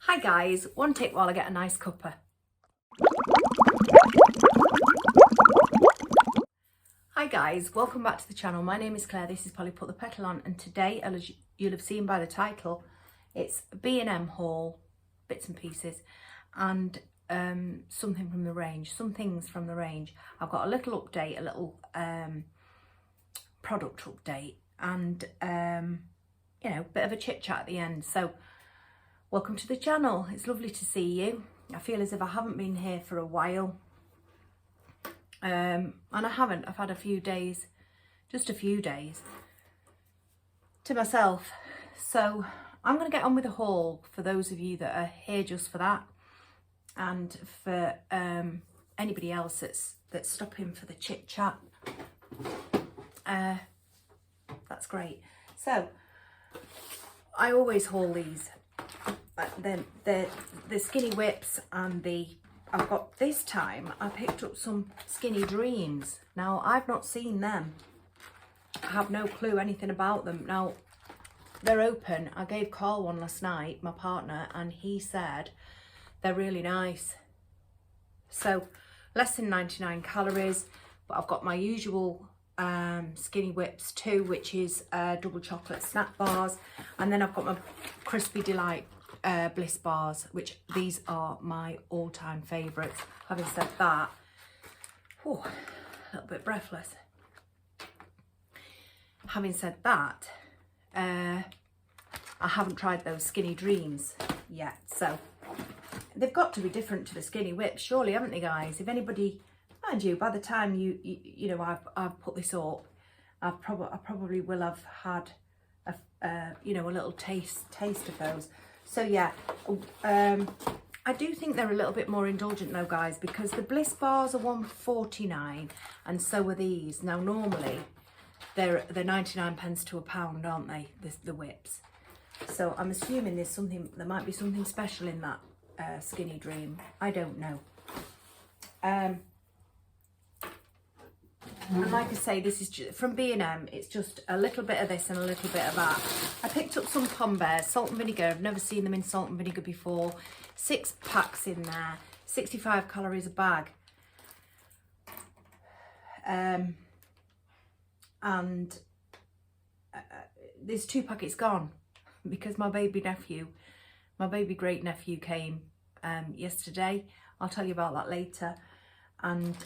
Hi guys, one tick while I get a nice cuppa. Hi guys, welcome back to the channel. My name is Claire, this is Polly Put the Petal on, and today, as you'll have seen by the title, it's B&M haul, bits and pieces, and something from the range, some things from the range. I've got a little update, a little product update, and you know, bit of a chit chat at the end. So welcome to the channel. It's lovely to see you. I feel as if I haven't been here for a while. And I haven't. I've had a few days, just a few days to myself. So I'm going to get on with the haul for those of you that are here just for that. And for anybody else that's stopping for the chit chat. That's great. So I always haul these. The skinny whips and I've got, this time I picked up some skinny dreams. Now I've not seen them. I have no clue anything about them. Now they're open. I gave Carl one last night, my partner, and he said they're really nice. So less than 99 calories, but I've got my usual skinny whips too, which is double chocolate snack bars, and then I've got my crispy delight bliss bars, which these are my all-time favourites. Having said that, oh, a little bit breathless. Having said that, I haven't tried those skinny dreams yet, so they've got to be different to the skinny whips, surely, haven't they, guys? If anybody, mind you, by the time you know I've put this up, I probably will have had you know, a little taste of those. So yeah, I do think they're a little bit more indulgent though, guys, because the bliss bars are $1.49 and so are these. Now normally they're 99 pence to £1, aren't they, the whips? So I'm assuming there might be something special in that skinny dream. I don't know. And like I say, this is from B&M. It's just a little bit of this and a little bit of that. I picked up some Pom Bears, salt and vinegar. I've never seen them in salt and vinegar before. 6 packs in there, 65 calories a bag. And there's 2 packets gone because my baby great nephew came yesterday. I'll tell you about that later. And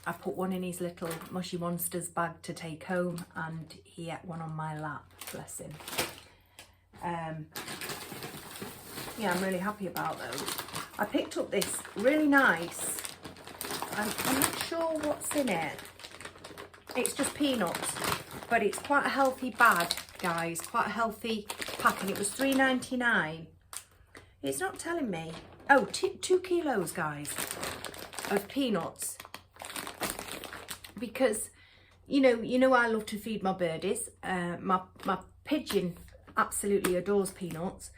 I put one in his little Mushy Monsters bag to take home, and he ate one on my lap, bless him. Yeah, I'm really happy about those. I picked up this really nice, I'm not sure what's in it. It's just peanuts, but it's quite a healthy bag, guys, quite a healthy pack, and it was $3.99. It's not telling me. Oh, 2 kilos, guys, of peanuts. Because you know I love to feed my birdies. My pigeon absolutely adores peanuts,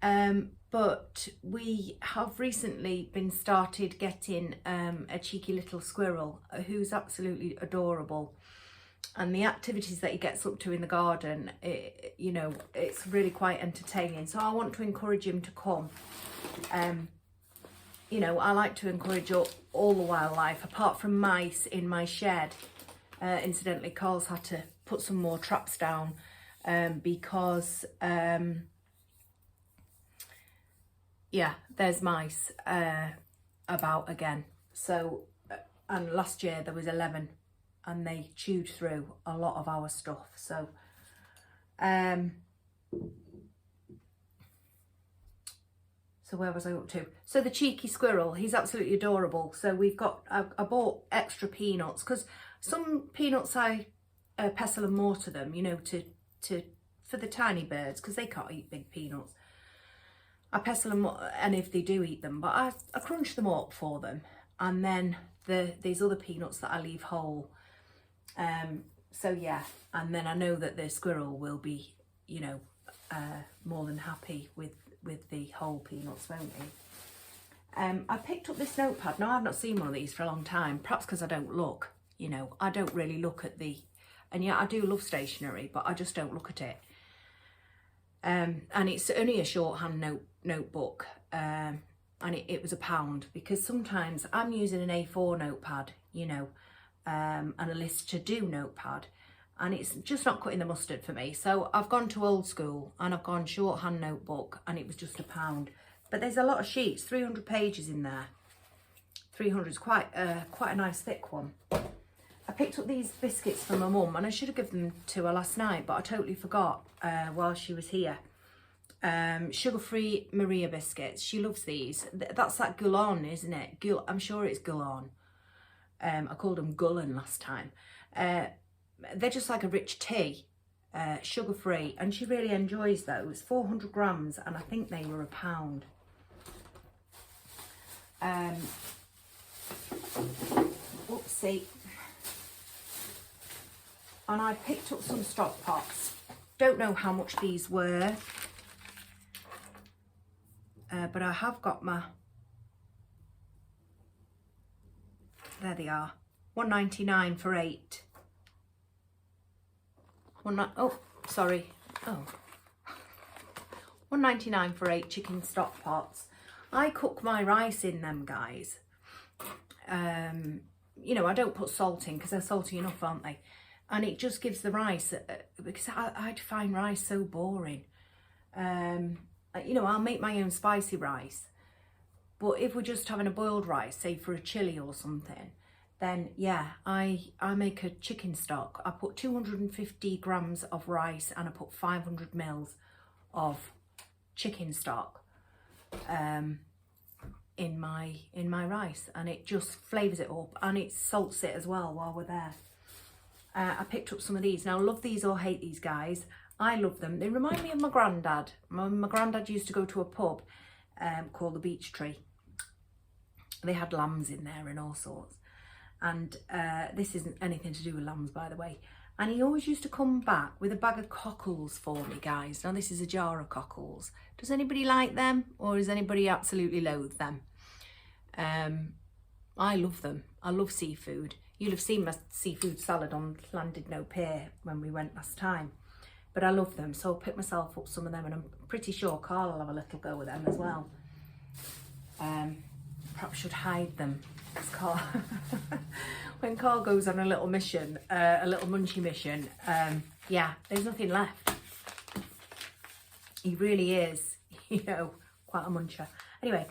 but we have recently been started getting a cheeky little squirrel who's absolutely adorable, and the activities that he gets up to in the garden, you know, it's really quite entertaining. So I want to encourage him to come. You know, I like to encourage all the wildlife, apart from mice in my shed. Incidentally, Carl's had to put some more traps down because, yeah, there's mice about again. So, and last year there was 11 and they chewed through a lot of our stuff. So, so where was I up to? So the cheeky squirrel, he's absolutely adorable. So we've got, I bought extra peanuts, because some peanuts I pestle and mortar them, you know, for the tiny birds, because they can't eat big peanuts. I pestle them, and if they do eat them, but I crunch them up for them. And then these other peanuts that I leave whole. So yeah, and then I know that the squirrel will be, you know, more than happy with the whole peanuts, won't he? I picked up this notepad. Now, I've not seen one of these for a long time, perhaps because I don't look, you know, I don't really look at and yeah, I do love stationery, but I just don't look at it. and it's only a shorthand notebook, and it was £1, because sometimes I'm using an A4 notepad, you know, and a list to do notepad, and it's just not cutting the mustard for me. So I've gone to old school and I've gone shorthand notebook, and it was just £1. But there's a lot of sheets, 300 pages in there. 300 is quite a nice thick one. I picked up these biscuits from my mum, and I should have given them to her last night, but I totally forgot while she was here. Sugar-free Maria biscuits. She loves these. That's that Gullon, isn't it? I'm sure it's Gullon. I called them Gullen last time. They're just like a rich tea, sugar-free, and she really enjoys those. 400 grams, and I think they were £1. Oopsie. And I picked up some stock pots. Don't know how much these were, but I have got my, there they are, £1.99 for 8. £1.99 for 8 chicken stock pots. I cook my rice in them, guys. You know, I don't put salt in because they're salty enough, aren't they? And it just gives the rice, because I find rice so boring. You know, I'll make my own spicy rice, but if we're just having a boiled rice, say for a chili or something, then yeah, I make a chicken stock. I put 250 grams of rice and I put 500 mils of chicken stock in my rice, and it just flavours it up, and it salts it as well while we're there. I picked up some of these. Now, love these or hate these, guys. I love them. They remind me of my granddad. My granddad used to go to a pub called the Beech Tree. They had lambs in there and all sorts. And this isn't anything to do with lambs, by the way. And he always used to come back with a bag of cockles for me, guys. Now, this is a jar of cockles. Does anybody like them, or does anybody absolutely loathe them? I love them. I love seafood. You'll have seen my seafood salad on Llandudno Pier when we went last time. But I love them, so I'll pick myself up some of them, and I'm pretty sure Carl will have a little go with them as well. Perhaps should hide them. Carl, when Carl goes on a little mission, a little munchy mission, yeah, there's nothing left. He really is, you know, quite a muncher. Anyway,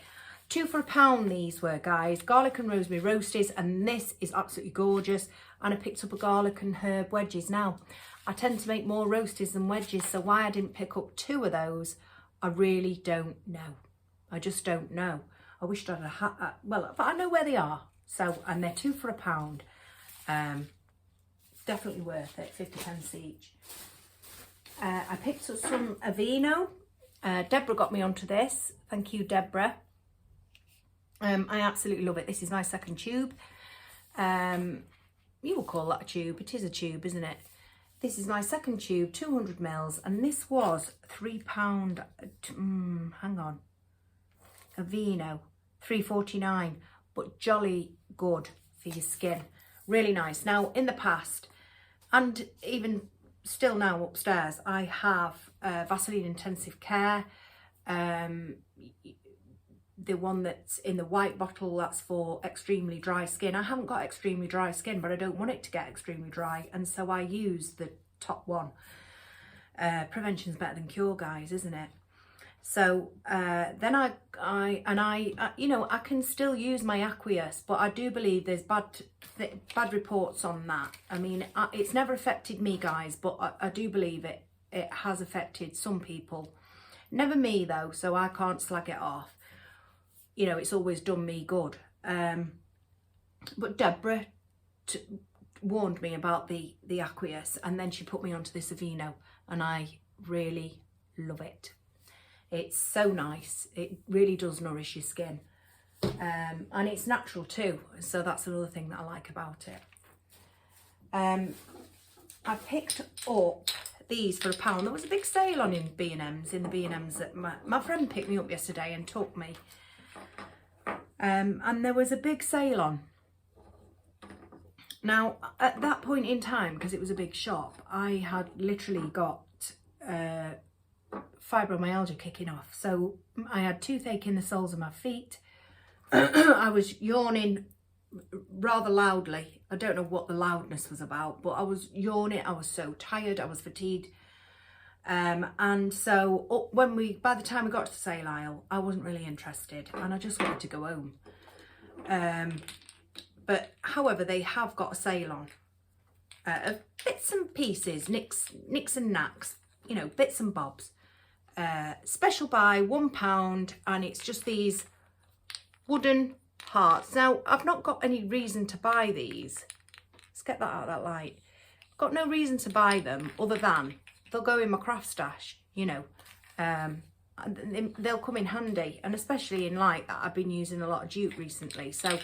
2 for £1 these were, guys. Garlic and rosemary roasties, and this is absolutely gorgeous. And I picked up a garlic and herb wedges. Now, I tend to make more roasties than wedges, so why I didn't pick up 2 of those, I really don't know. I just don't know. I wish I'd have had, well, but I know where they are. So, and they're 2 for £1. Definitely worth it, 50p each. I picked up some Aveeno. Deborah got me onto this. Thank you, Deborah. I absolutely love it. This is my second tube. You will call that a tube. It is a tube, isn't it? This is my second tube, 200 mils, and this was £3. Hang on. Aveeno, £3.49, but jolly good for your skin. Really nice. Now, in the past, and even still now upstairs, I have Vaseline Intensive Care. The one that's in the white bottle, that's for extremely dry skin. I haven't got extremely dry skin, but I don't want it to get extremely dry, and so I use the top one. Prevention's better than cure, guys, isn't it? So then I you know, I can still use my Aqueous, but I do believe there's bad reports on that. I mean, it's never affected me, guys, but I do believe it has affected some people. Never me though, so I can't slag it off. You know, it's always done me good. But Deborah warned me about the Aqueous, and then she put me onto this Aveeno, and I really love it. It's so nice. It really does nourish your skin. And it's natural too, so that's another thing that I like about it. I picked up these for £1. There was a big sale on in B&M's, that my friend picked me up yesterday and took me. And there was a big sale on. Now, at that point in time, because it was a big shop, I had literally got fibromyalgia kicking off. So I had toothache in the soles of my feet. I was yawning rather loudly. I don't know what the loudness was about, but I was yawning. I was so tired. I was fatigued. And so by the time we got to the sale aisle, I wasn't really interested and I just wanted to go home. But however, they have got a sale on of bits and pieces, nicks and knacks, you know, bits and bobs. Special buy, £1, and it's just these wooden hearts. Now, I've not got any reason to buy these. Let's get that out of that light. I've got no reason to buy them other than they'll go in my craft stash, you know. They'll come in handy, and especially in light that I've been using a lot of jute recently, so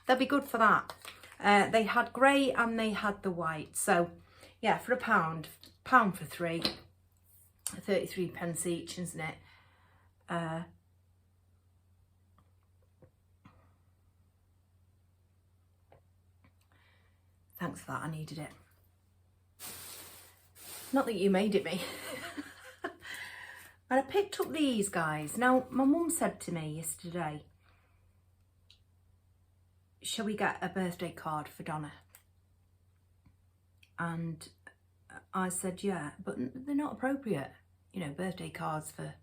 they'll be good for that. They had grey and they had the white, so yeah, for £1, £1 for 3, 33p each, isn't it? Thanks for that, I needed it. Not that you made it me. And I picked up these guys. Now, my mum said to me yesterday, shall we get a birthday card for Donna? And I said, yeah, but they're not appropriate. You know, birthday cards for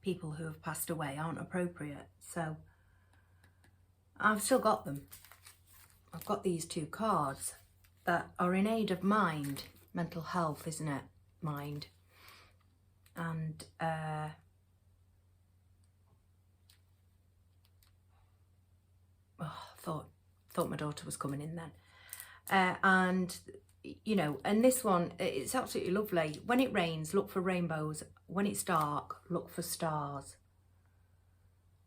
people who have passed away aren't appropriate. So I've still got them. I've got these 2 cards that are in aid of mind. Mental health, isn't it? Mind. And thought my daughter was coming in then. And you know, and this one, it's absolutely lovely. When it rains, look for rainbows. When it's dark, look for stars.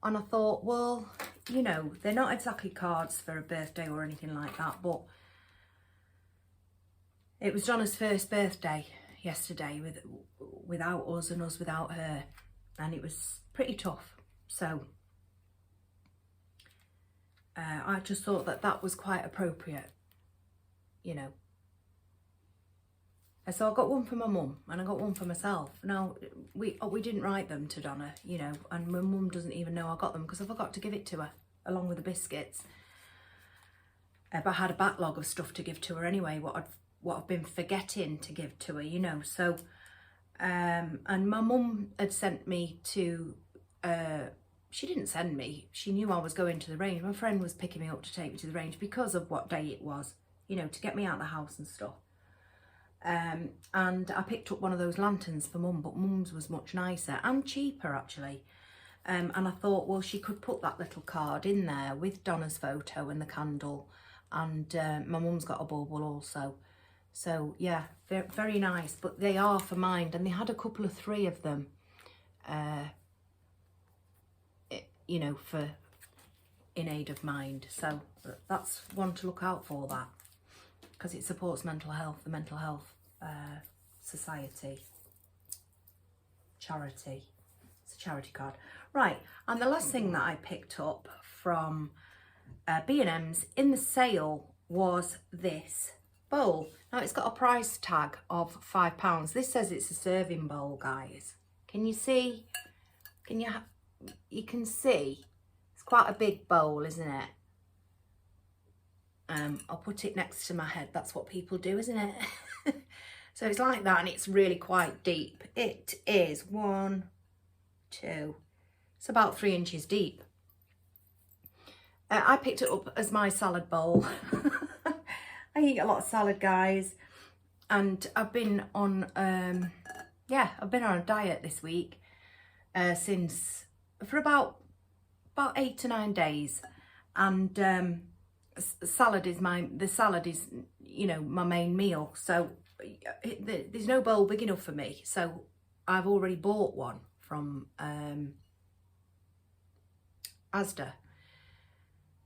And I thought, well, you know, they're not exactly cards for a birthday or anything like that, but it was Donna's first birthday yesterday without us and us without her, and it was pretty tough. So I just thought that was quite appropriate, you know. And so I got one for my mum and I got one for myself. Now, we didn't write them to Donna, you know, and my mum doesn't even know I got them because I forgot to give it to her along with the biscuits. But I had a backlog of stuff to give to her anyway, what I've been forgetting to give to her, you know. So, and my mum had sent me to, she didn't send me, she knew I was going to the range. My friend was picking me up to take me to the range because of what day it was, you know, to get me out of the house and stuff. And I picked up one of those lanterns for mum, but mum's was much nicer and cheaper actually. And I thought, well, she could put that little card in there with Donna's photo and the candle, and my mum's got a bauble also. So yeah, very, very nice, but they are for Mind, and they had a couple of 3 of them, you know, for in aid of Mind. So that's one to look out for, that, because it supports mental health, the Mental Health Society charity. It's a charity card. Right, and the last thing that I picked up from B&M's in the sale was this bowl. Now it's got a price tag of £5. This says it's a serving bowl, guys. Can you see? You can see it's quite a big bowl, isn't it? I'll put it next to my head. That's what people do, isn't it? So it's like that, and it's really quite deep. It is 1, 2, it's about 3 inches deep. I picked it up as my salad bowl. I eat a lot of salad, guys, and I've been on I've been on a diet this week for about 8 to 9 days, and the salad is, you know, my main meal. So there's no bowl big enough for me, so I've already bought one from Asda.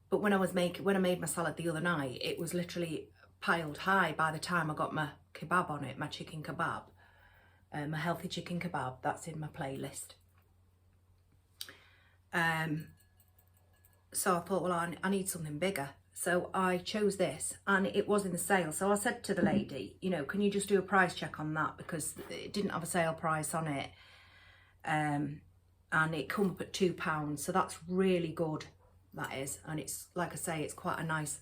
But when I made my salad the other night, it was literally piled high by the time I got my kebab on it, my chicken kebab, my healthy chicken kebab. That's in my playlist. So I thought, well, I need something bigger. So I chose this, and it was in the sale. So I said to the lady, you know, can you just do a price check on that, because it didn't have a sale price on it, and it come up at £2. So that's really good, that is. And it's, like I say, it's quite a nice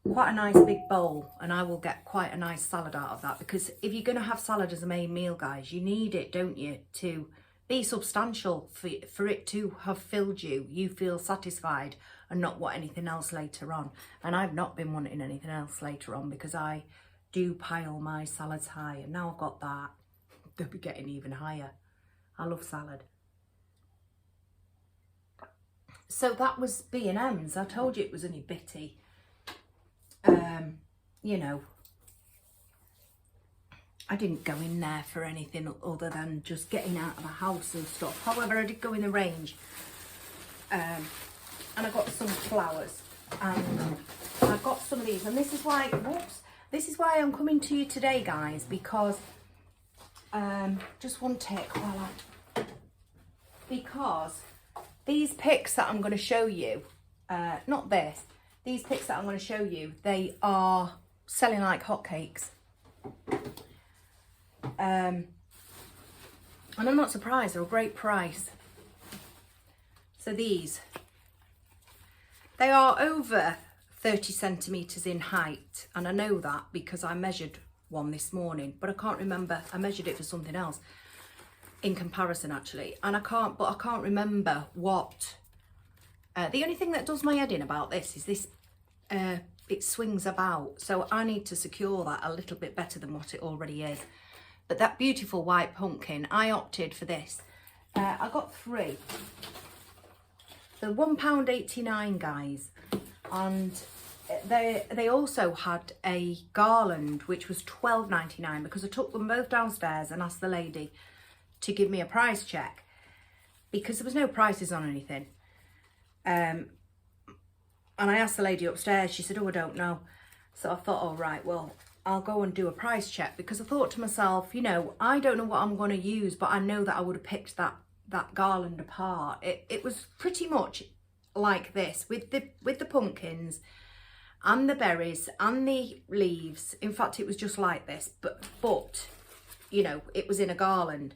big bowl, and I will get quite a nice salad out of that, because if you're going to have salad as a main meal, guys, you need it, don't you, to be substantial, for it to have filled you. You feel satisfied and not want anything else later on. And I've not been wanting anything else later on, because I do pile my salads high, and now I've got that, they'll be getting even higher. I love salad. So that was B&M's. I told you it was only bitty. You know, I didn't go in there for anything other than just getting out of the house and stuff. However, I did go in the range, and I got some flowers, and I got some of these, and this is why, this is why I'm coming to you today, guys, because, just one tick while because these picks that I'm going to show you, not this, these picks that I'm going to show you, they are selling like hotcakes. And I'm not surprised, they're a great price. So these, they are over 30 centimetres in height, and I know that because I measured one this morning, but I can't remember, I measured it for something else in comparison actually, and I can't remember what, the only thing that does my head in about this is this, it swings about, so I need to secure that a little bit better than what it already is. But that beautiful white pumpkin, I opted for this. I got 3. They're £1.89, guys, and they also had a garland which was £12.99, because I took them both downstairs and asked the lady to give me a price check, because there was no prices on anything. And I asked the lady upstairs, she said, oh, I don't know. So I thought, oh, right, well, I'll go and do a price check, because I thought to myself, you know, I don't know what I'm going to use, but I know that I would have picked that garland apart. It was pretty much like this, with the pumpkins and the berries and the leaves. In fact, it was just like this, but you know, it was in a garland.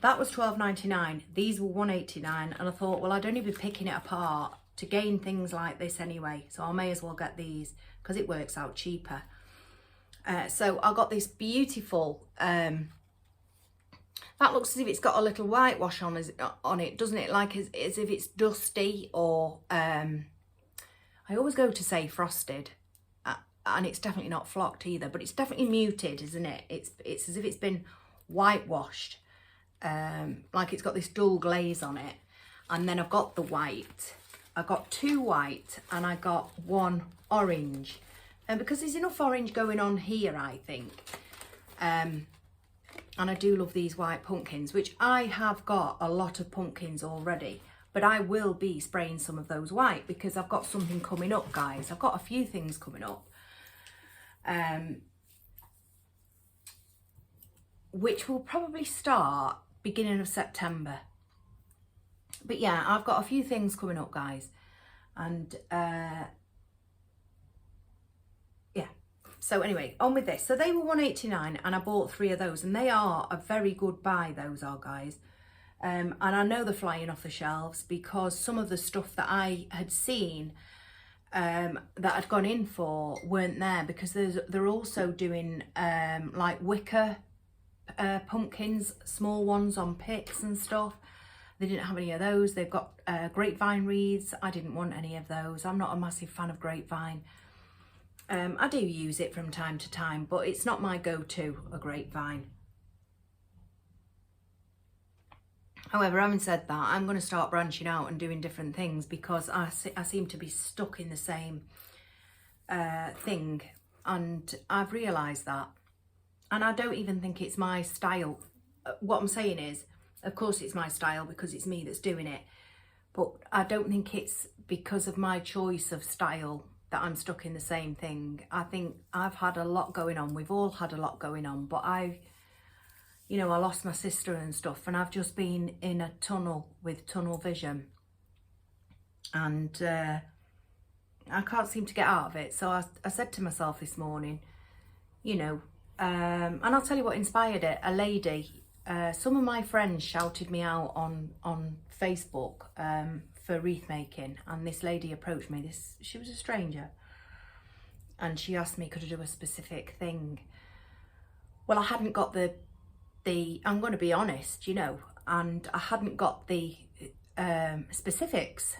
That was £12.99. These were £1.89, and I thought, well, I'd only be picking it apart to gain things like this anyway, so I may as well get these because it works out cheaper. So I got this beautiful, that looks as if it's got a little whitewash on it, doesn't it? Like as if it's dusty, or I always go to say frosted, and it's definitely not flocked either, but it's definitely muted, isn't it? It's as if it's been whitewashed, like it's got this dull glaze on it. And then I've got the white. I got 2 white and I got 1 orange, and because there's enough orange going on here, I think, and I do love these white pumpkins, which I have got a lot of pumpkins already, but I will be spraying some of those white because I've got something coming up, guys. I've got a few things coming up, which will probably start beginning of September. But yeah, I've got a few things coming up, guys, and yeah. So anyway, on with this. So they were £1.89, and I bought 3 of those, and they are a very good buy, those are, guys. And I know they're flying off the shelves because some of the stuff that I had seen that I'd gone in for weren't there, because they're also doing like wicker pumpkins, small ones on picks and stuff. They didn't have any of those. They've got grapevine wreaths. I didn't want any of those. I'm not a massive fan of grapevine. I do use it from time to time, but it's not my go-to, a grapevine. However, having said that, I'm going to start branching out and doing different things, because I seem to be stuck in the same thing, and I've realised that. And I don't even think it's my style. What I'm saying is, of course it's my style because it's me that's doing it, but I don't think it's because of my choice of style that I'm stuck in the same thing. I think I've had a lot going on. We've all had a lot going on, but you know, I lost my sister and stuff, and I've just been in a tunnel with tunnel vision. And I can't seem to get out of it. So I said to myself this morning, you know, and I'll tell you what inspired it. A lady, some of my friends shouted me out on Facebook for wreath making, and this lady approached me. She was a stranger, and she asked me could I do a specific thing. Well, I hadn't got the I'm going to be honest, you know, and I hadn't got the specifics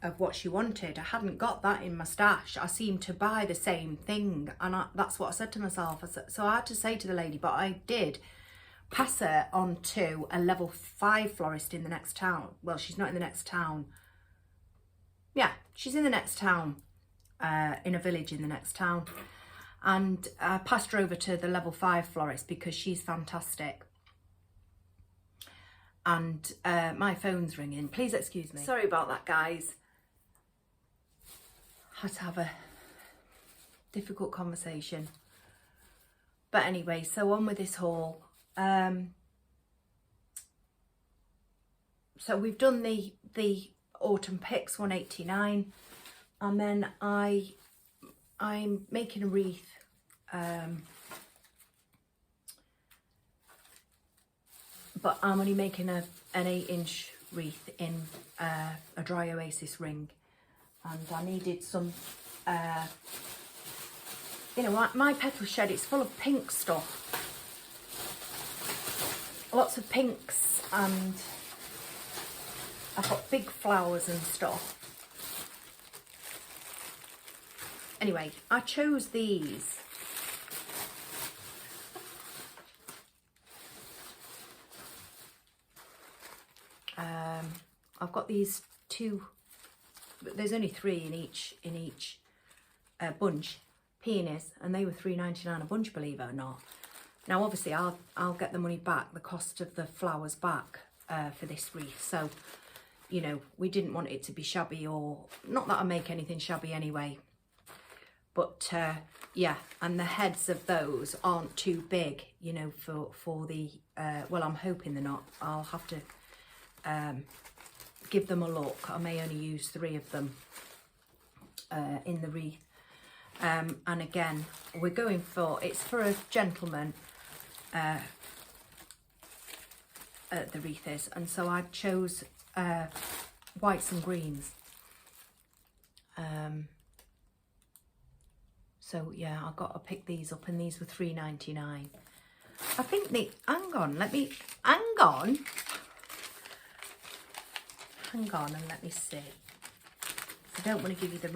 of what she wanted. I hadn't got that in my stash. I seemed to buy the same thing, and that's what I said to myself. So I had to say to the lady, but I did pass her on to a level 5 florist in the next town. Well, she's not in the next town. Yeah, she's in the next town, in a village in the next town. And I passed her over to the level 5 florist because she's fantastic. And my phone's ringing. Please excuse me. Sorry about that, guys. Had to have a difficult conversation. But anyway, so on with this haul. So we've done the autumn picks, 189, and then I'm making a wreath. But I'm only making an 8-inch wreath in a dry oasis ring, and I needed some, you know, my petal shed, it's full of pink stuff, lots of pinks, and I've got big flowers and stuff. Anyway, I chose these. I've got these 2, there's only 3 in each bunch, peonies, and they were £3.99 a bunch, believe it or not. Now obviously I'll get the money back, the cost of the flowers back for this wreath. So, you know, we didn't want it to be shabby, or not that I make anything shabby anyway. But yeah, and the heads of those aren't too big, you know, for the, well, I'm hoping they're not. I'll have to give them a look. I may only use 3 of them in the wreath. And again, we're going for, it's for a gentleman, the wreath is. And so I chose whites and greens. So yeah, I've got to pick these up, and these were £3.99. I think hang on and let me see. I don't want to give you the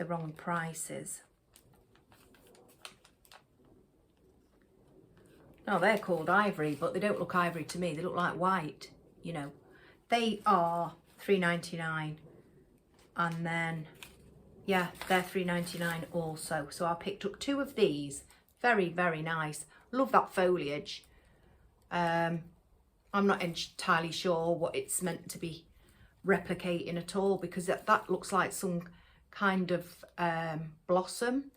wrong prices. No, they're called ivory, but they don't look ivory to me. They look like white, you know. They are £3.99, and then yeah, they're £3.99 also. So I picked up 2 of these. Very, very nice. Love that foliage. I'm not entirely sure what it's meant to be replicating at all, because that looks like some kind of blossom.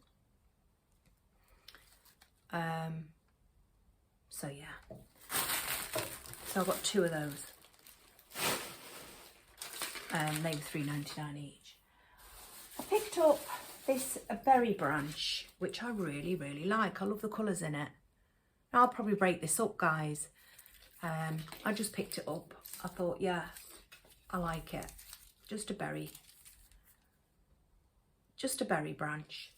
So yeah. So I've got 2 of those. They were £3.99 each. I picked up this berry branch, which I really, really like. I love the colours in it. I'll probably break this up, guys. I just picked it up. I thought, yeah, I like it. Just a berry branch.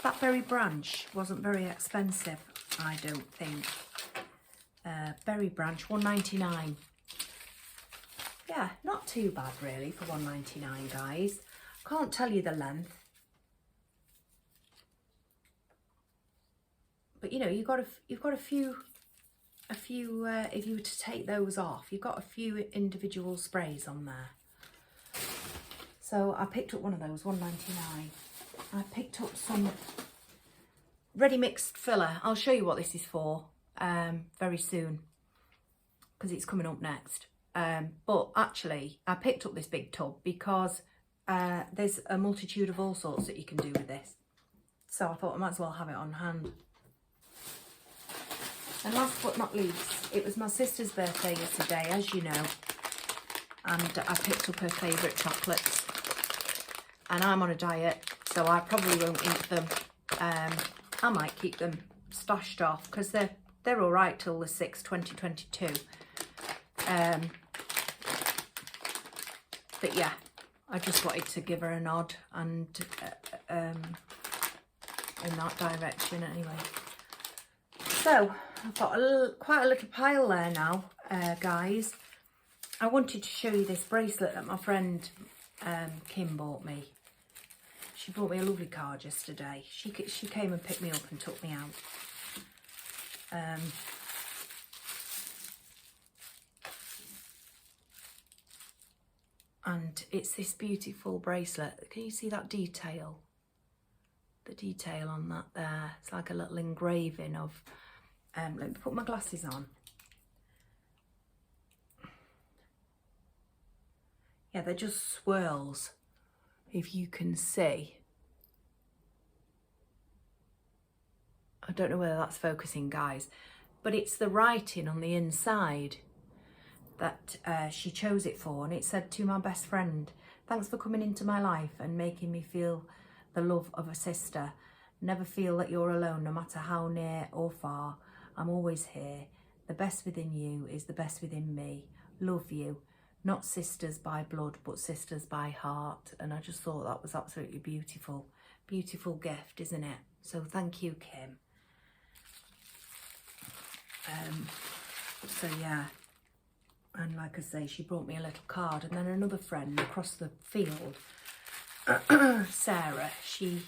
That berry branch wasn't very expensive, I don't think. Berry branch, £1.99. Yeah, not too bad really for £1.99, guys. Can't tell you the length, but you know, you've got a few. If you were to take those off, you've got a few individual sprays on there. So I picked up one of those, £1.99. I picked up some ready mixed filler. I'll show you what this is for very soon, because it's coming up next. But actually, I picked up this big tub because there's a multitude of all sorts that you can do with this. So I thought I might as well have it on hand. And last but not least, it was my sister's birthday yesterday, as you know. and I picked up her favourite chocolates. And I'm on a diet, so I probably won't eat them. I might keep them stashed off because they're all right till the 6th, 2022. But yeah, I just wanted to give her a nod and in that direction anyway. So I've got quite a little pile there now, guys. I wanted to show you this bracelet that my friend Kim bought me. She brought me a lovely card yesterday. She came and picked me up and took me out. And it's this beautiful bracelet. Can you see that detail? The detail on that there. It's like a little engraving of... let me put my glasses on. Yeah, they're just swirls, if you can see. I don't know whether that's focusing, guys, but it's the writing on the inside that she chose it for, and it said, "To my best friend, thanks for coming into my life and making me feel the love of a sister. Never feel that you're alone, no matter how near or far. I'm always here. The best within you is the best within me. Love you. Not sisters by blood, but sisters by heart." And I just thought that was absolutely beautiful. Beautiful gift, isn't it? So thank you, Kim. So yeah, and like I say, she brought me a little card, and then another friend across the field, Sarah, she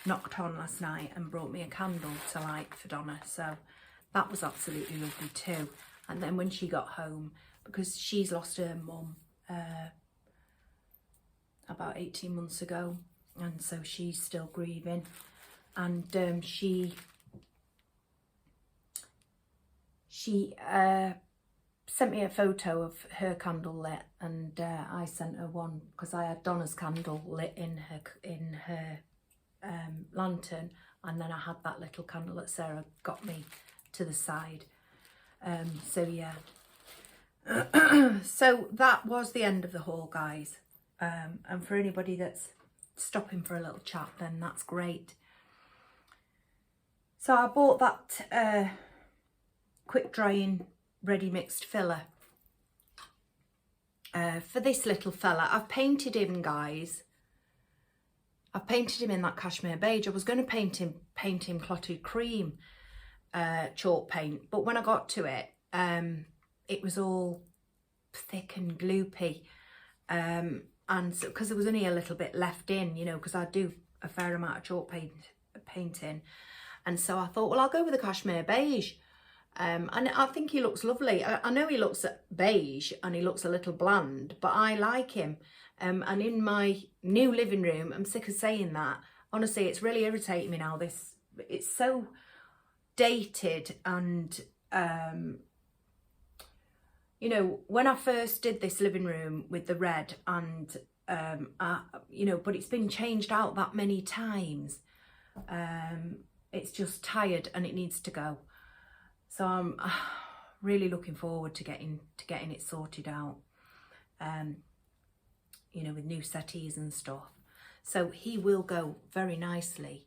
knocked on last night and brought me a candle to light for Donna. So that was absolutely lovely too. And then when she got home, because she's lost her mum about 18 months ago, and so she's still grieving, and she sent me a photo of her candle lit, and I sent her one because I had Donna's candle lit in her lantern, and then I had that little candle that Sarah got me to the side. So yeah. So that was the end of the haul, guys. And for anybody that's stopping for a little chat, then that's great. So I bought that quick drying ready mixed filler for this little fella. I've painted him, guys. I've painted him in that cashmere beige. I was going to paint him clotted cream chalk paint, but when I got to it, it was all thick and gloopy, and so because there was only a little bit left in, you know, because I do a fair amount of chalk painting, and so I thought, well, I'll go with the cashmere beige. And I think he looks lovely. I know he looks beige and he looks a little bland, but I like him. And in my new living room, I'm sick of saying that. Honestly, it's really irritating me now. It's so dated, and you know, when I first did this living room with the red, and you know, but it's been changed out that many times. It's just tired and it needs to go. So I'm really looking forward to getting it sorted out, you know, with new settees and stuff. So he will go very nicely.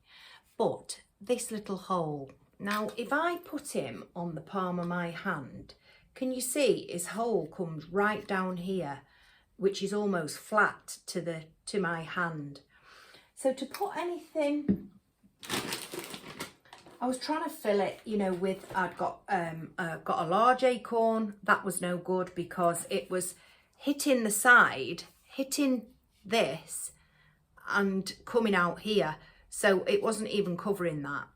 But this little hole, now if I put him on the palm of my hand, can you see his hole comes right down here, which is almost flat to my hand. So to put anything, I was trying to fill it, you know, with, I'd got a large acorn. That was no good because it was hitting the side, hitting this and coming out here. So it wasn't even covering that.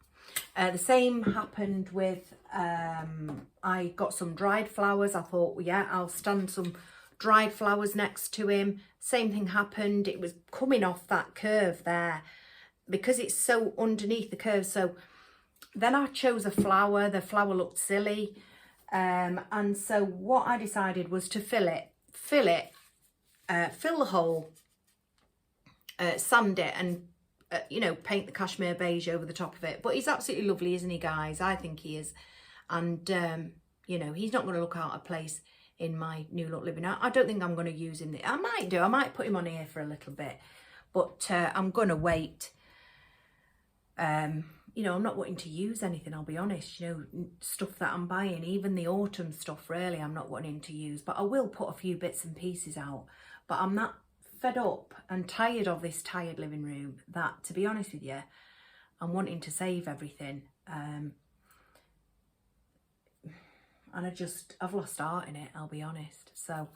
The same happened with, I got some dried flowers. I thought, well, yeah, I'll stand some dried flowers next to him. Same thing happened. It was coming off that curve there because it's so underneath the curve. So then I chose a flower. The flower looked silly. And so what I decided was to fill the hole, sand it, and you know, paint the cashmere beige over the top of it. But he's absolutely lovely, isn't he, guys? I think he is. And you know, he's not going to look out of place in my new look living. I don't think I'm going to use him. I might do. I might put him on here for a little bit. But I'm going to wait. You know, I'm not wanting to use anything, I'll be honest. You know, stuff that I'm buying, even the autumn stuff, really, I'm not wanting to use. But I will put a few bits and pieces out. But I'm that fed up and tired of this tired living room that, to be honest with you, I'm wanting to save everything. And I've lost heart in it, I'll be honest. So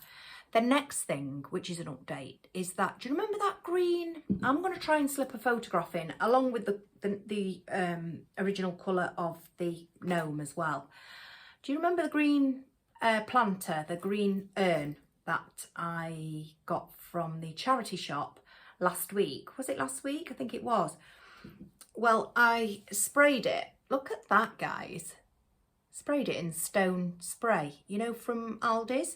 the next thing, which is an update, is that, do you remember that green? I'm going to try and slip a photograph in along with the original colour of the gnome as well. Do you remember the green planter, the green urn that I got from the charity shop last week? Was it last week? I think it was. Well, I sprayed it. Look at that, guys. Sprayed it in stone spray, you know, from Aldi's.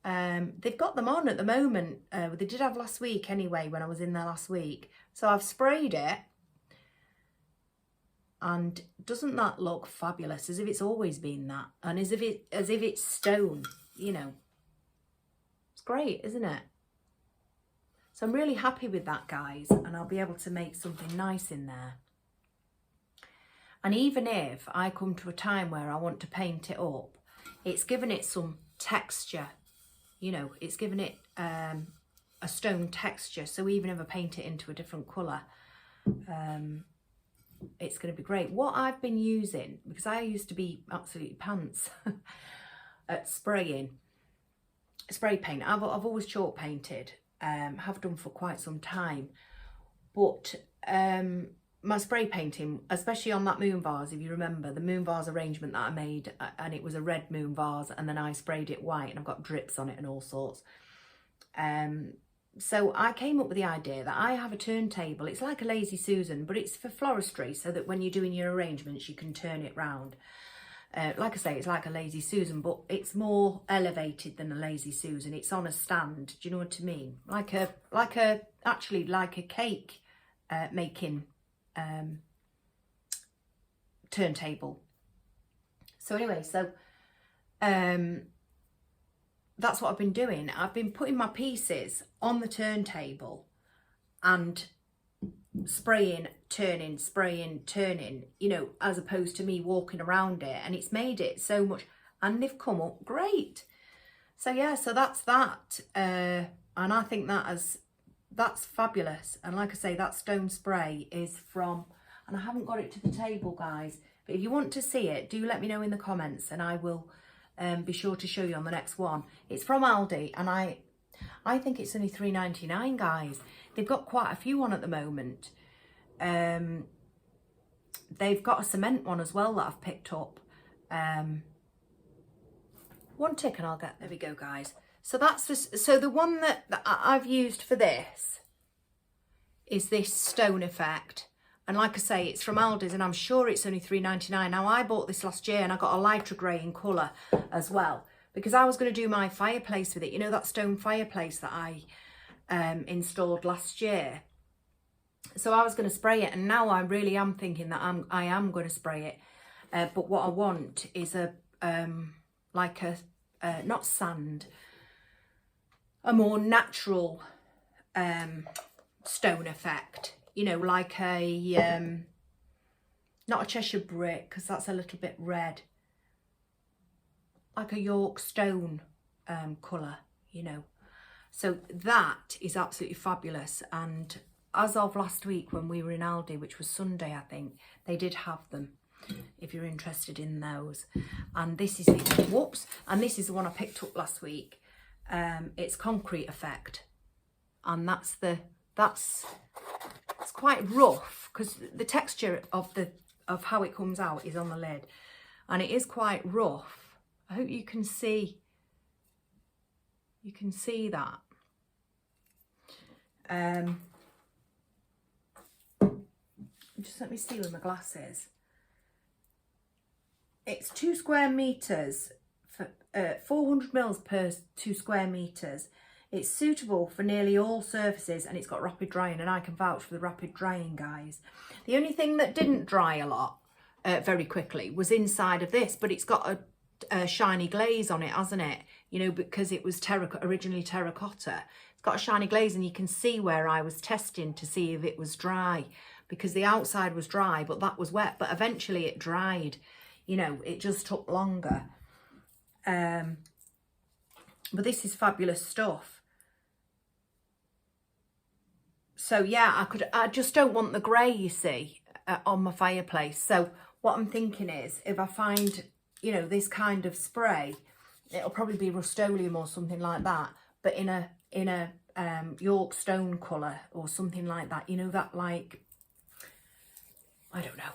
They've got them on at the moment. They did have last week anyway, when I was in there last week. So I've sprayed it. And doesn't that look fabulous? As if it's always been that. And as if it's stone, you know. It's great, isn't it? So I'm really happy with that, guys. And I'll be able to make something nice in there. And even if I come to a time where I want to paint it up, it's given it some texture. You know, it's given it a stone texture. So even if I paint it into a different colour, it's going to be great. What I've been using, because I used to be absolutely pants at spraying spray paint. I've always chalk painted, have done for quite some time. But my spray painting, especially on that moon vase, if you remember, the moon vase arrangement that I made, and it was a red moon vase, and then I sprayed it white, and I've got drips on it and all sorts. So I came up with the idea that I have a turntable. It's like a Lazy Susan, but it's for floristry, so that when you're doing your arrangements, you can turn it round. Like I say, it's like a Lazy Susan, but it's more elevated than a Lazy Susan. It's on a stand. Do you know what I mean? Actually like a cake making turntable. So anyway, that's what I've been doing. I've been putting my pieces on the turntable and spraying, turning, you know, as opposed to me walking around it. And it's made it so much, and they've come up great. So yeah, so that's that. And I think that's fabulous. And like I say, that stone spray is from, and I haven't got it to the table, guys, but if you want to see it, do let me know in the comments, and I will be sure to show you on the next one. It's from Aldi, and I think it's only £3.99, guys. They've got quite a few on at the moment. They've got a cement one as well that I've picked up. One tick and I'll get, there we go, guys. So that's just, so the one that I've used for this is this stone effect. And like I say, it's from Aldi's, and I'm sure it's only £3.99. Now, I bought this last year, and I got a lighter grey in colour as well, because I was going to do my fireplace with it. You know, that stone fireplace that I installed last year. So I was going to spray it, and now I really am thinking that I am going to spray it. But what I want is a not sand, a more natural stone effect. You know, like a, not a Cheshire brick, because that's a little bit red. Like a York stone colour, you know. So that is absolutely fabulous. And as of last week when we were in Aldi, which was Sunday, I think, they did have them, if you're interested in those. And this is the, whoops, and this is the one I picked up last week. It's concrete effect. And it's quite rough, because the texture of how it comes out is on the lid, and it is quite rough. I hope you can see that. Just let me see where my glass is. It's 2 square meters for 400 mils per 2 square meters. It's suitable for nearly all surfaces, and it's got rapid drying, and I can vouch for the rapid drying, guys. The only thing that didn't dry a lot very quickly was inside of this, but it's got shiny glaze on it, hasn't it? You know, because it was originally terracotta. It's got a shiny glaze, and you can see where I was testing to see if it was dry, because the outside was dry, but that was wet. But eventually it dried. You know, it just took longer. But this is fabulous stuff. So yeah, I just don't want the grey, you see, on my fireplace. So what I'm thinking is, if I find, you know, this kind of spray, it'll probably be Rust-Oleum or something like that, but in a York stone colour or something like that, you know, that, like, I don't know,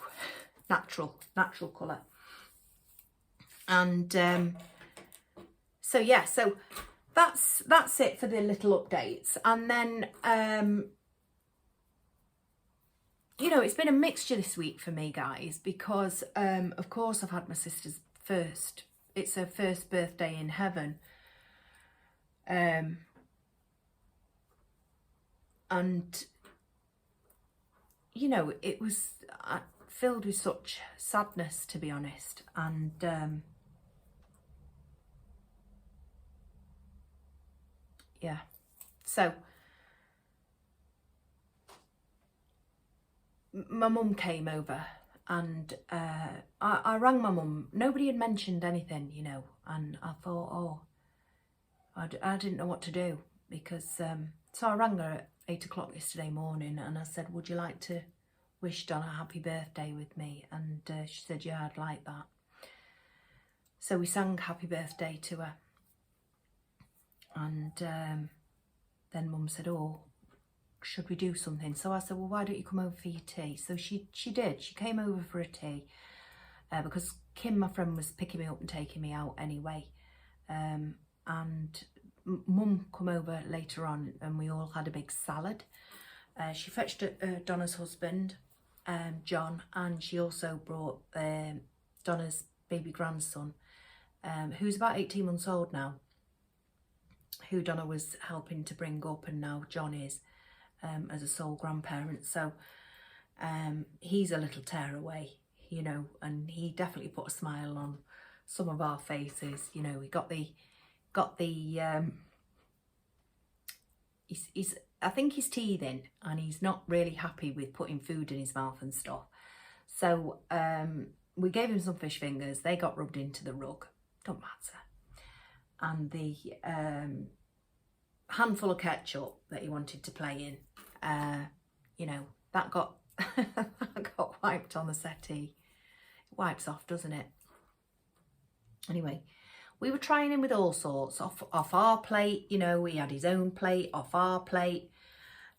natural colour. And so yeah, so that's it for the little updates. And then you know, it's been a mixture this week for me, guys, because of course I've had my sister's it's her first birthday in heaven, and you know, it was filled with such sadness, to be honest. And yeah, so my mum came over, and I rang my mum. Nobody had mentioned anything, you know, and I thought, oh, I didn't know what to do, because so I rang her at 8 o'clock yesterday morning, and I said, would you like to wish Donna a happy birthday with me? And she said, yeah, I'd like that. So we sang happy birthday to her, and then Mum said, oh, should we do something? So I said, well, why don't you come over for your tea? So she did. She came over for a tea, because Kim, my friend, was picking me up and taking me out anyway. And Mum come over later on, and we all had a big salad. She fetched Donna's husband, John, and she also brought Donna's baby grandson, who's about 18 months old now, who Donna was helping to bring up, and now John is, as a sole grandparent. So he's a little tearaway, you know, and he definitely put a smile on some of our faces. You know, he got the he's I think he's teething, and he's not really happy with putting food in his mouth and stuff. So we gave him some fish fingers. They got rubbed into the rug, don't matter. And the handful of ketchup that he wanted to play in, you know, that got that got wiped on the settee. It wipes off, doesn't it? Anyway, we were trying him with all sorts, off our plate, you know. He had his own plate, off our plate,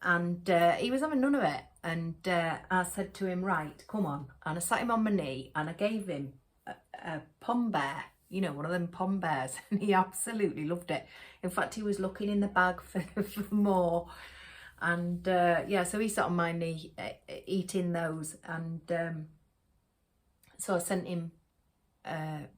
and he was having none of it. And I said to him, right, come on. And I sat him on my knee, and I gave him a pom bear, you know, one of them pom bears, and he absolutely loved it. In fact, he was looking in the bag for more. And yeah, so he sat on my knee eating those, and so I sent him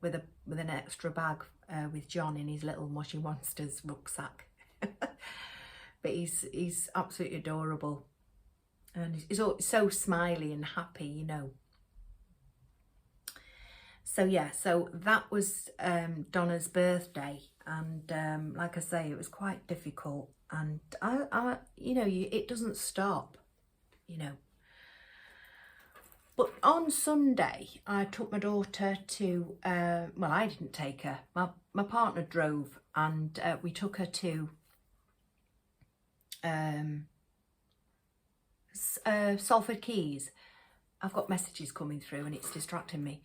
with an extra bag with John in his little Mushy Monsters rucksack. But he's absolutely adorable, and he's so smiley and happy, you know. So yeah, so that was Donna's birthday, and like I say, it was quite difficult, and I you know, it doesn't stop, you know. But on Sunday, I took my daughter to, well, I didn't take her. My partner drove, and we took her to Salford Quays. I've got messages coming through, and it's distracting me.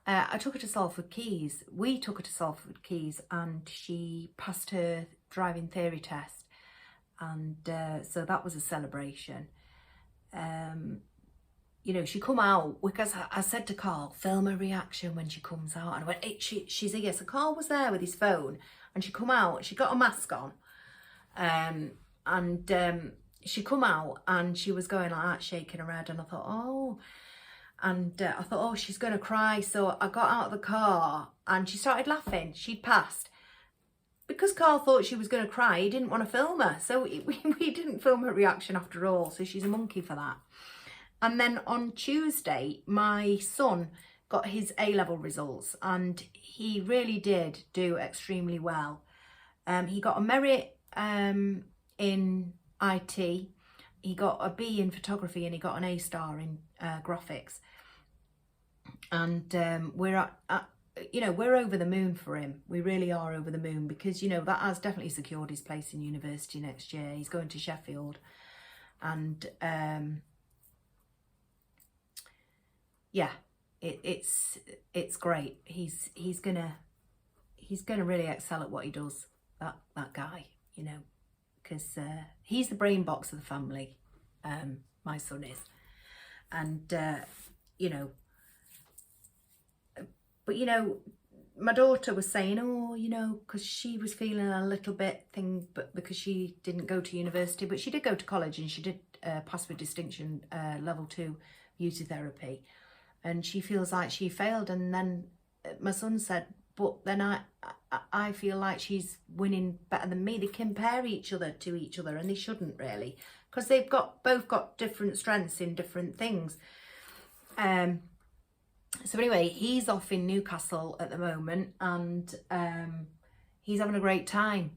I took her to Salford Quays. We took her to Salford Quays, and she passed her driving theory test. And so that was a celebration. You know, she come out, because I said to Carl, film her reaction when she comes out. And I went, hey, she's here. So Carl was there with his phone, and she come out, she got a mask on. And she come out, and she was going like that, shaking her head. And I thought, oh, and I thought, oh, she's going to cry. So I got out of the car, and she started laughing. She'd passed. Because Carl thought she was going to cry, he didn't want to film her. So we didn't film her reaction after all. So she's a monkey for that. And then on Tuesday, my son got his A-level results, and he really did do extremely well. He got a merit in IT, he got a B in photography, and he got an A star in graphics. And we're you know, we're over the moon for him. We really are over the moon, because, you know, that has definitely secured his place in university next year. He's going to Sheffield, and yeah, it's great. He's gonna really excel at what he does. That guy, you know, because he's the brain box of the family. My son is, and you know. But, you know, my daughter was saying, oh, you know, because she was feeling a little bit but because she didn't go to university, but she did go to college, and she did pass with distinction level 2 beauty therapy, and she feels like she failed. And then my son said, but then I feel like she's winning better than me. They compare each other to each other, and they shouldn't really, because they've both got different strengths in different things. So anyway, he's off in Newcastle at the moment, and he's having a great time.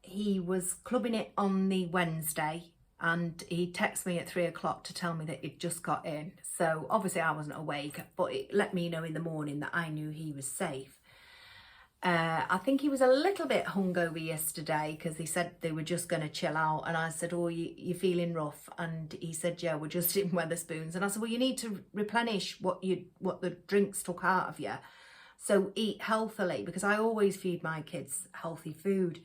He was clubbing it on the Wednesday, and he texted me at 3 o'clock to tell me that he'd just got in. So obviously I wasn't awake, but it let me know in the morning that I knew he was safe. I think he was a little bit hungover yesterday, because he said they were just going to chill out, and I said, oh, you're feeling rough? And he said, yeah, we're just in Wetherspoons. And I said, well, you need to replenish what the drinks took out of you, so eat healthily, because I always feed my kids healthy food.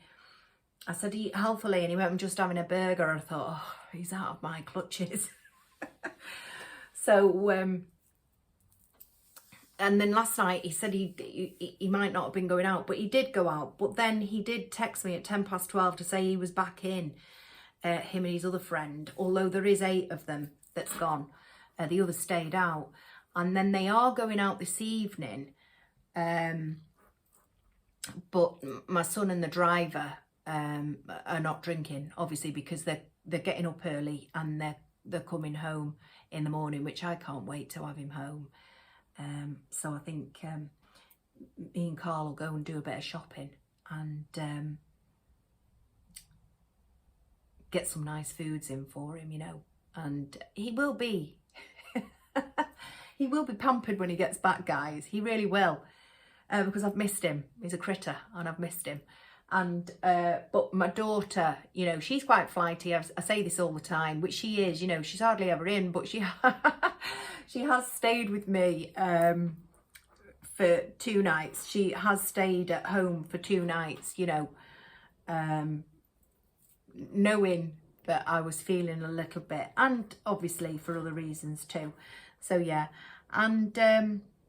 I said, eat healthily, and he went, I'm just having a burger. I thought, oh, he's out of my clutches. So and then last night he said he might not have been going out, but he did go out. But then he did text me at 12:10 to say he was back in, him and his other friend, although there is 8 of them that's gone. The others stayed out. And then they are going out this evening. But my son and the driver are not drinking, obviously, because they're getting up early, and they're coming home in the morning, which I can't wait to have him home. So I think me and Carl will go and do a bit of shopping, and get some nice foods in for him, you know. And he will be he will be pampered when he gets back, guys. He really will, because I've missed him. He's a critter, and I've missed him. And but my daughter, you know, she's quite flighty. I say this all the time, which she is, you know. She's hardly ever in, but she she has stayed with me for 2 nights. She has stayed at home for 2 nights, you know, knowing that I was feeling a little bit, and obviously for other reasons too. So yeah, and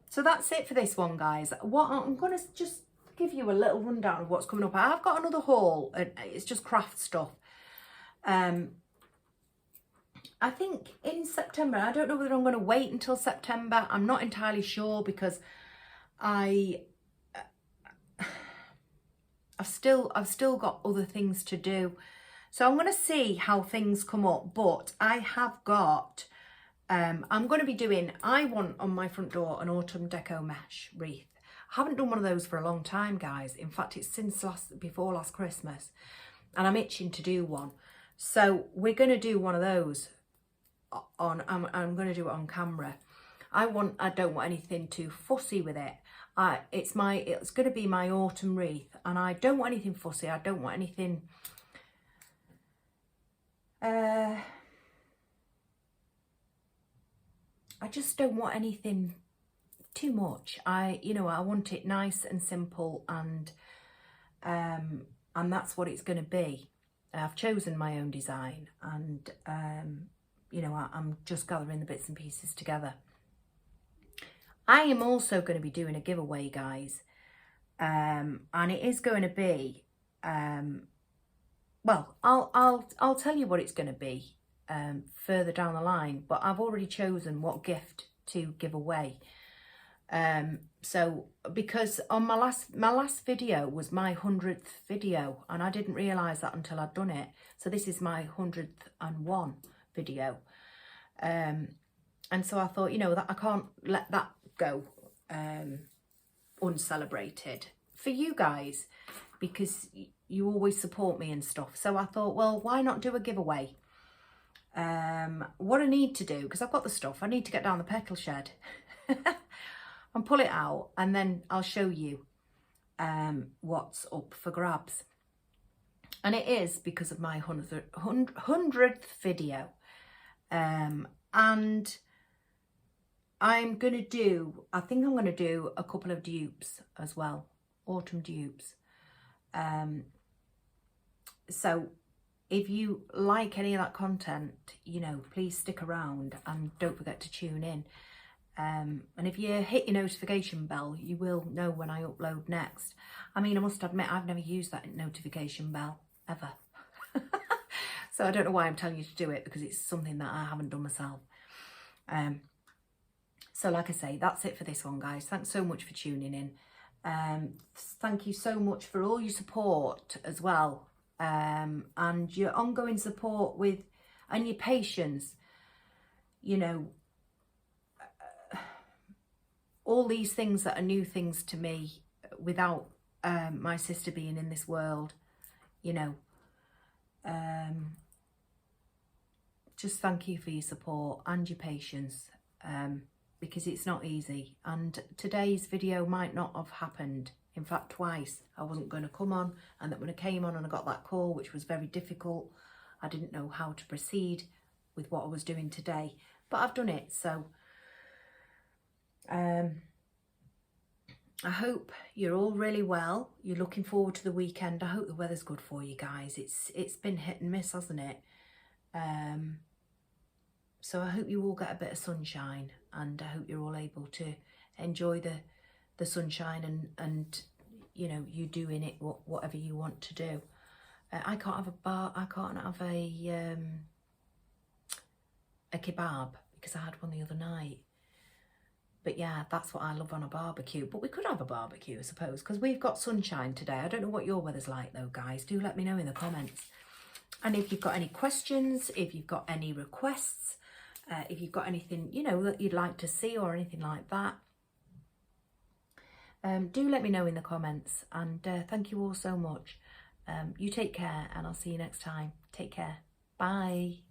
so that's it for this one, guys. What I'm gonna just give you a little rundown of what's coming up. I've got another haul, and it's just craft stuff. I think in September, I don't know whether I'm going to wait until September. I'm not entirely sure, because I've still got other things to do. So I'm going to see how things come up, but I have got, I'm going to be doing, I want on my front door an autumn deco mesh wreath. I haven't done one of those for a long time, guys. In fact, it's since before last Christmas, and I'm itching to do one. So we're going to do one of those on, I'm going to do it on camera. I don't want anything too fussy with it. It's going to be my autumn wreath, and I don't want anything fussy. I don't want anything I just don't want anything too much. You know, I want it nice and simple, and that's what it's going to be. I've chosen my own design, and you know, I'm just gathering the bits and pieces together. I am also going to be doing a giveaway, guys, and it is going to be well, I'll tell you what it's going to be further down the line, but I've already chosen what gift to give away. So because on my last video was my 100th video, and I didn't realise that until I'd done it. So this is my 101st video. And so I thought, you know, that I can't let that go uncelebrated for you guys, because you always support me and stuff. So I thought, well, why not do a giveaway? What I need to do, because I've got the stuff, I need to get down the Petal shed and pull it out, and then I'll show you what's up for grabs. And it is because of my 100th video. And I'm going to do, I think I'm going to do a couple of dupes as well, autumn dupes. So if you like any of that content, you know, please stick around and don't forget to tune in. And if you hit your notification bell, you will know when I upload next. I mean, I must admit, I've never used that notification bell, ever. So I don't know why I'm telling you to do it, because it's something that I haven't done myself. So like I say, that's it for this one, guys. Thanks so much for tuning in. Thank you so much for all your support as well. And your ongoing support with, and your patience, you know, all these things that are new things to me without my sister being in this world, you know. Just thank you for your support and your patience, because it's not easy. And today's video might not have happened. In fact, twice. I wasn't going to come on, and that when I came on and I got that call, which was very difficult, I didn't know how to proceed with what I was doing today. But I've done it, so I hope you're all really well. You're looking forward to the weekend. I hope the weather's good for you guys. It's been hit and miss, hasn't it? So I hope you all get a bit of sunshine, and I hope you're all able to enjoy the sunshine and you know, you doing it whatever you want to do. I can't have I can't have a kebab because I had one the other night. But yeah, that's what I love on a barbecue. But we could have a barbecue, I suppose, because we've got sunshine today. I don't know what your weather's like though, guys. Do let me know in the comments. And if you've got any questions, if you've got any requests, if you've got anything, you know, that you'd like to see or anything like that, do let me know in the comments. And thank you all so much. You take care, and I'll see you next time. Take care. Bye.